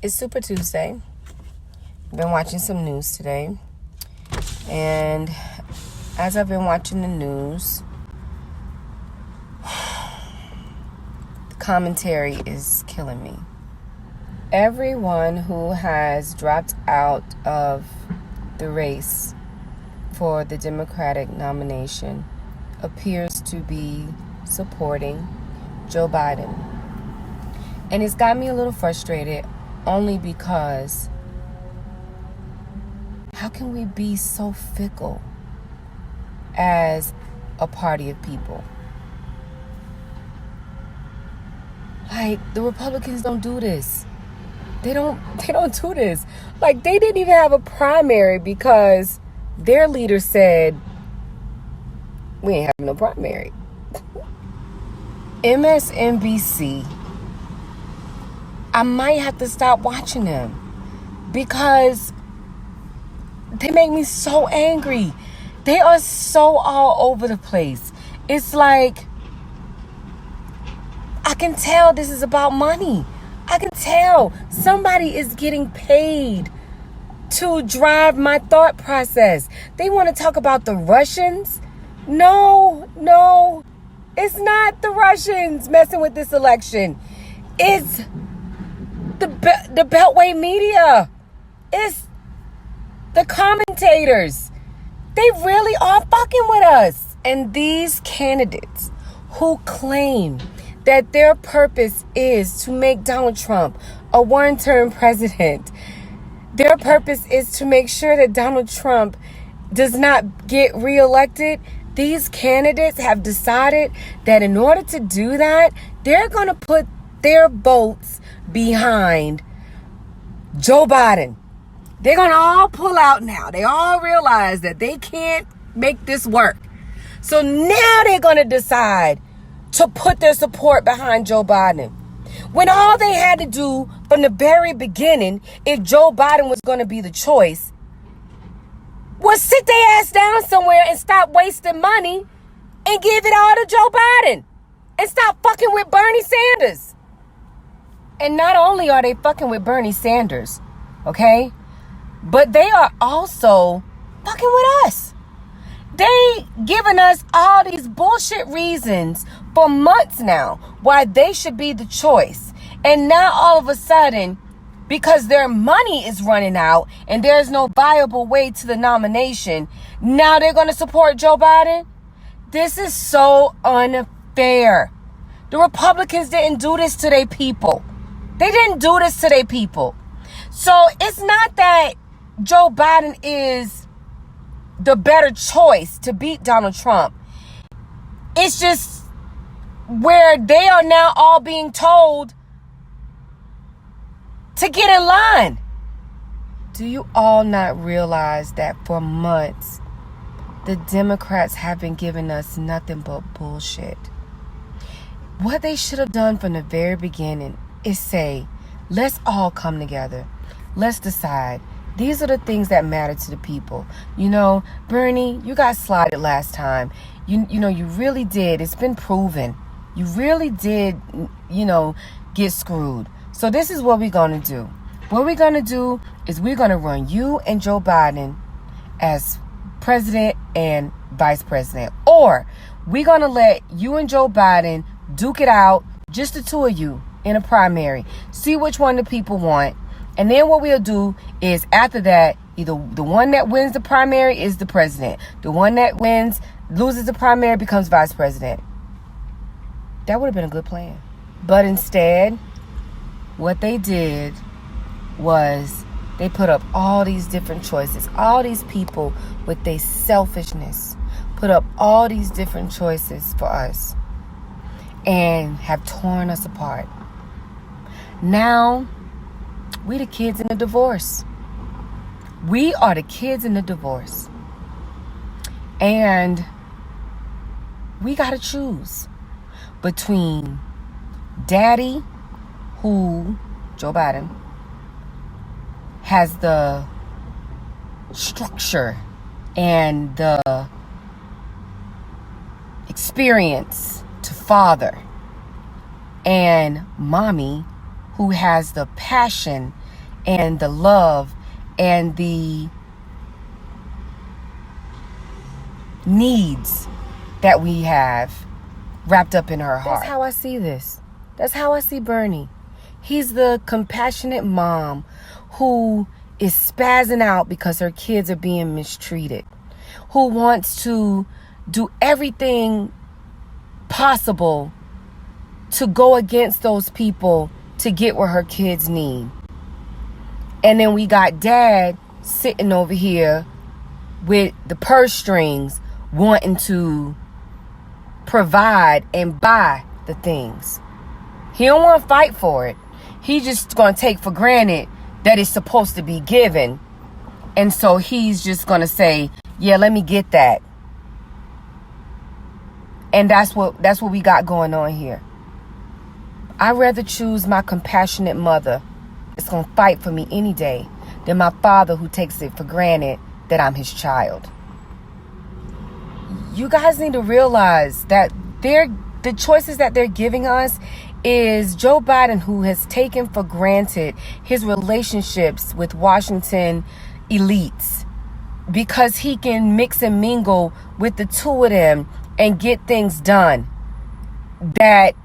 It's Super Tuesday. I've been watching some news today. And as I've been watching the news, the commentary is killing me. Everyone who has dropped out of the race for the Democratic nomination appears to be supporting Joe Biden. And it's got me a little frustrated only because how can we be so fickle as a party of people? Like, the Republicans don't do this. They don't do this. Like, they didn't even have a primary because their leader said, we ain't having no primary. MSNBC, I might have to stop watching them because they make me so angry. They are so all over the place. It's like, I can tell this is about money. I can tell somebody is getting paid to drive my thought process. They want to talk about the Russians. No, it's not the Russians messing with this election. It's the Beltway media. It's the commentators. They really are fucking with us. And these candidates who claim that their purpose is to make Donald Trump a one-term president, their purpose is to make sure that Donald Trump does not get reelected. These candidates have decided that in order to do that, they're going to put their votes behind Joe Biden. They're going to all pull out now. They all realize that they can't make this work. So now they're going to decide to put their support behind Joe Biden. When all they had to do from the very beginning, if Joe Biden was going to be the choice, was sit their ass down somewhere and stop wasting money and give it all to Joe Biden. And stop fucking with Bernie Sanders. And not only are they fucking with Bernie Sanders, okay, but they are also fucking with us. They giving us all these bullshit reasons for months now why they should be the choice. And now all of a sudden, because their money is running out and there's no viable way to the nomination, now they're going to support Joe Biden? This is so unfair. The Republicans didn't do this to their people. They didn't do this to their people. So it's not that Joe Biden is the better choice to beat Donald Trump. It's just where they are now all being told to get in line. Do you all not realize that for months, the Democrats have been giving us nothing but bullshit? What they should have done from the very beginning is say, let's all come together. Let's decide. These are the things that matter to the people. You know, Bernie, you got slotted last time. You know, you really did. It's been proven. You really did, get screwed. So this is what we're going to do. What we're going to do is we're going to run you and Joe Biden as president and vice president. Or we're going to let you and Joe Biden duke it out, just the two of you, in a primary. See which one the people want. And then what we'll do is after that, either the one that wins the primary is the president. The one that loses the primary becomes vice president. That would have been a good plan. But instead, what they did was they put up all these different choices. All these people with their selfishness put up all these different choices for us and have torn us apart. Now, we the kids in the divorce. We are the kids in the divorce. And we got to choose between Daddy, who, Joe Biden, has the structure and the experience to father, and Mommy, who has the passion and the love and the needs that we have wrapped up in her heart. That's how I see this. That's how I see Bernie. He's the compassionate mom who is spazzing out because her kids are being mistreated, who wants to do everything possible to go against those people to get what her kids need. And then we got dad sitting over here with the purse strings wanting to provide and buy the things. He don't want to fight for it. He's just going to take for granted that it's supposed to be given. And so he's just going to say, yeah, let me get that. And that's what we got going on here. I'd rather choose my compassionate mother that's going to fight for me any day than my father who takes it for granted that I'm his child. You guys need to realize that the choices that they're giving us is Joe Biden, who has taken for granted his relationships with Washington elites because he can mix and mingle with the two of them and get things done that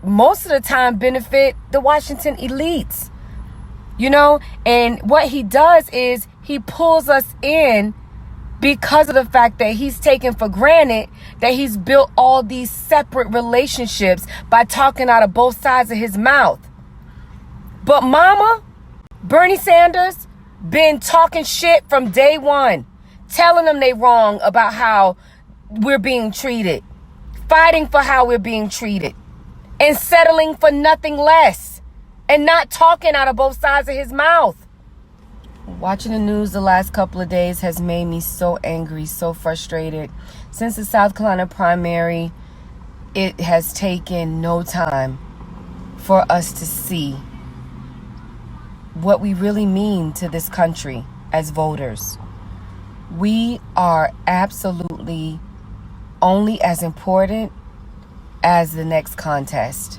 most of the time benefit the Washington elites. You know, and what he does is he pulls us in because of the fact that he's taken for granted that he's built all these separate relationships by talking out of both sides of his mouth. But mama, Bernie Sanders, been talking shit from day one, telling them they wrong about how we're being treated, fighting for how we're being treated, and settling for nothing less, and not talking out of both sides of his mouth. Watching the news the last couple of days has made me so angry, so frustrated. Since the South Carolina primary, it has taken no time for us to see what we really mean to this country as voters. We are absolutely only as important as the next contest.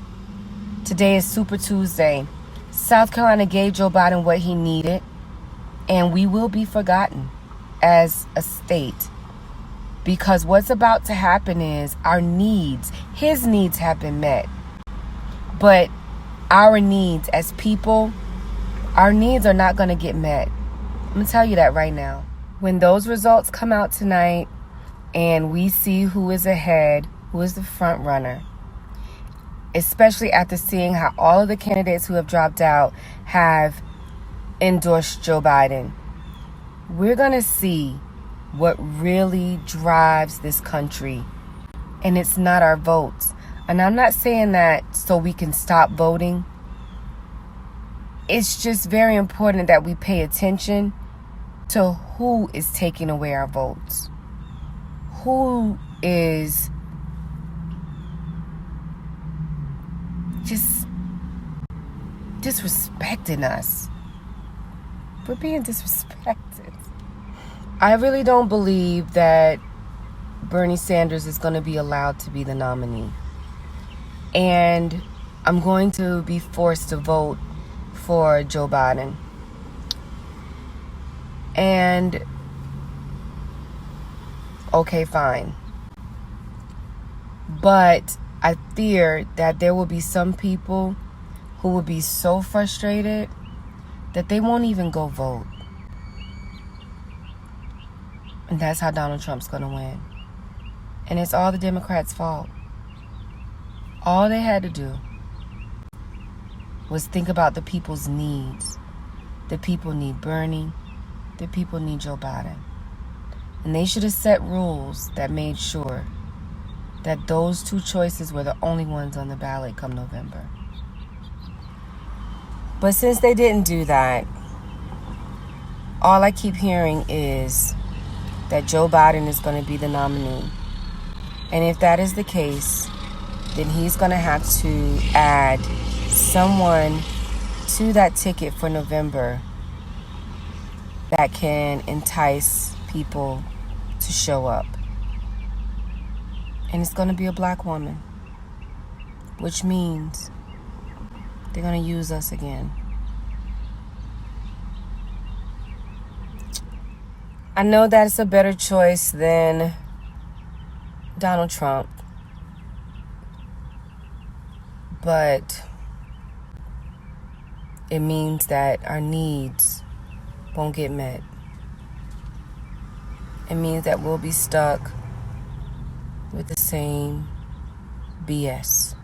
Today is Super Tuesday. South Carolina gave Joe Biden what he needed, and we will be forgotten as a state, because what's about to happen is our needs, his needs have been met, but our needs as people, our needs are not going to get met. I'm going to tell you that right now. When those results come out tonight and we see who is ahead, who is the front runner, especially after seeing how all of the candidates who have dropped out have endorsed Joe Biden, we're going to see what really drives this country. And it's not our votes. And I'm not saying that so we can stop voting. It's just very important that we pay attention to who is taking away our votes. Who is just disrespecting us. We're being disrespected. I really don't believe that Bernie Sanders is going to be allowed to be the nominee. And I'm going to be forced to vote for Joe Biden. And okay, fine. But I fear that there will be some people who will be so frustrated that they won't even go vote. And that's how Donald Trump's going to win. And it's all the Democrats' fault. All they had to do was think about the people's needs. The people need Bernie. The people need Joe Biden. And they should have set rules that made sure that those two choices were the only ones on the ballot come November. But since they didn't do that, all I keep hearing is that Joe Biden is going to be the nominee. And if that is the case, then he's going to have to add someone to that ticket for November that can entice people to show up. And it's going to be a black woman, which means they're going to use us again. I know that it's a better choice than Donald Trump, but it means that our needs won't get met. It means that we'll be stuck with the same BS.